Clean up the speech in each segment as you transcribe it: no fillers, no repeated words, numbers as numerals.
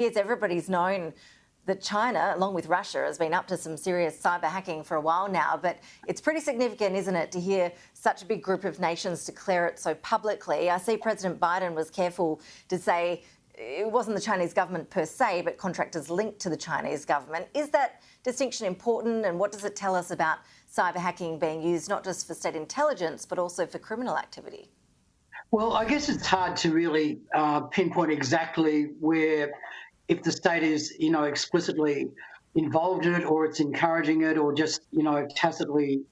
Yes, everybody's known that China, along with Russia, has been up to some serious cyber hacking for a while now, but it's pretty significant, isn't it, to hear such a big group of nations declare it so publicly. I see President Biden was careful to say it wasn't the Chinese government per se, but contractors linked to the Chinese government. Is that distinction important, and what does it tell us about cyber hacking being used not just for state intelligence, but also for criminal activity? Well, I guess it's hard to really pinpoint exactly where, if the state is, explicitly involved in it, or it's encouraging it, or just, tacitly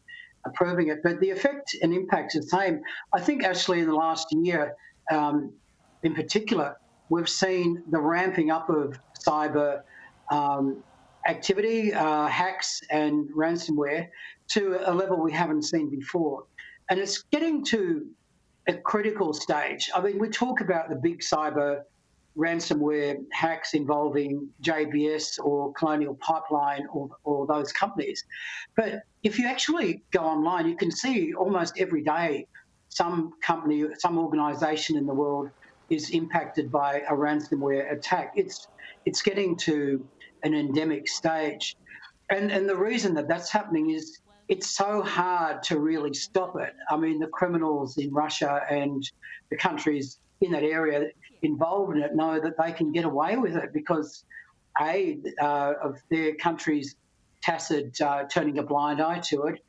approving it. But the effect and impact is the same. I think actually in the last year, in particular, we've seen the ramping up of cyber activity, hacks and ransomware to a level we haven't seen before. And it's getting to a critical stage. I mean, we talk about the big cyber ransomware hacks involving JBS or Colonial Pipeline or those companies. But if you actually go online, you can see almost every day some company, some organisation in the world is impacted by a ransomware attack. It's getting to an endemic stage. And the reason that that's happening is it's so hard to really stop it. I mean, the criminals in Russia and the countries in that area involved in it know that they can get away with it because, of their country's tacit turning a blind eye to it.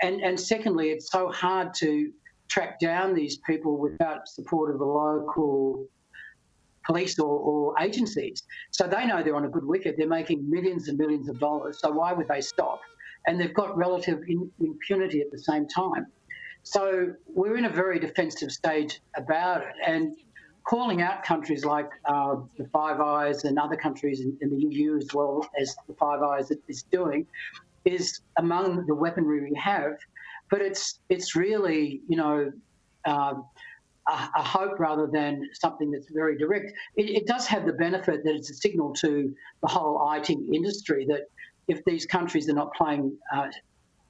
And secondly, it's so hard to track down these people without support of the local police or agencies. So they know they're on a good wicket. They're making millions and millions of dollars. So why would they stop? And they've got relative impunity at the same time. So we're in a very defensive stage about it. And calling out countries like the Five Eyes and other countries in the EU, as well as the Five Eyes is doing, is among the weaponry we have. But it's really, a hope rather than something that's very direct. It does have the benefit that it's a signal to the whole IT industry that if these countries are not playing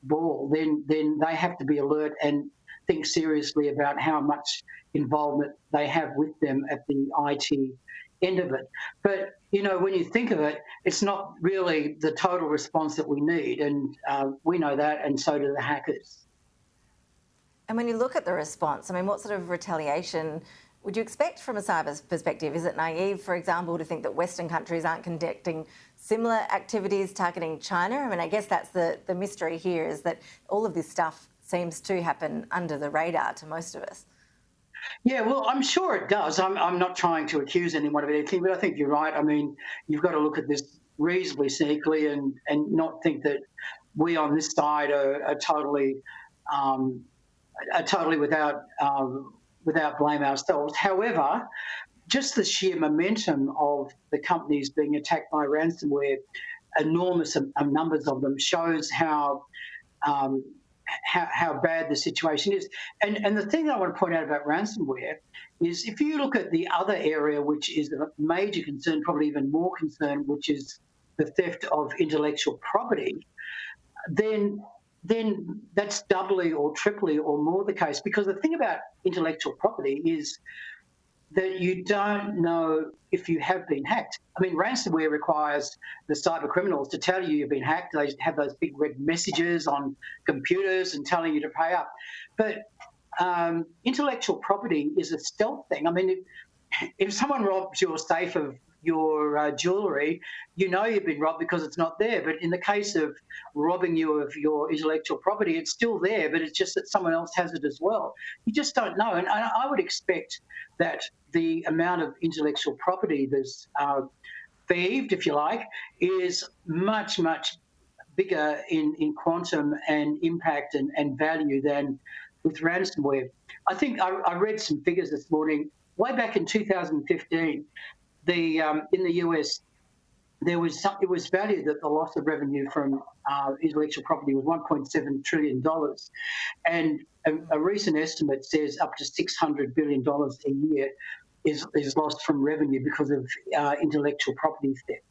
ball, then they have to be alert and think seriously about how much involvement they have with them at the IT end of it. But, when you think of it, it's not really the total response that we need. And we know that, and so do the hackers. And when you look at the response, I mean, what sort of retaliation would you expect from a cyber perspective? Is it naive, for example, to think that Western countries aren't conducting similar activities targeting China? I mean, I guess that's the mystery here, is that all of this stuff seems to happen under the radar to most of us. Yeah, well, I'm sure it does. I'm not trying to accuse anyone of anything, but I think you're right. I mean, you've got to look at this reasonably cynically and not think that we on this side are totally without blame ourselves. However, just the sheer momentum of the companies being attacked by ransomware, enormous numbers of them, shows how bad the situation is. And the thing I want to point out about ransomware is if you look at the other area, which is a major concern, probably even more concern, which is the theft of intellectual property, then that's doubly or triply or more the case. Because the thing about intellectual property is that you don't know if you have been hacked. I mean, ransomware requires the cyber criminals to tell you you've been hacked. They have those big red messages on computers and telling you to pay up. But intellectual property is a stealth thing. I mean, if someone robs your safe of your jewellery, you've been robbed because it's not there. But in the case of robbing you of your intellectual property, it's still there, but it's just that someone else has it as well. You just don't know. And I would expect that the amount of intellectual property that's thieved, if you like, is much, much bigger in quantum and impact and value than with ransomware. I think I read some figures this morning. Way back in 2015, in the US, it was valued that the loss of revenue from intellectual property was $1.7 trillion. And a recent estimate says up to $600 billion a year is lost from revenue because of intellectual property theft.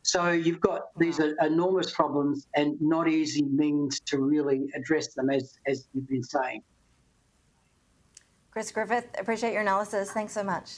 So you've got these enormous problems and not easy means to really address them, as you've been saying. Chris Griffith, appreciate your analysis. Thanks so much.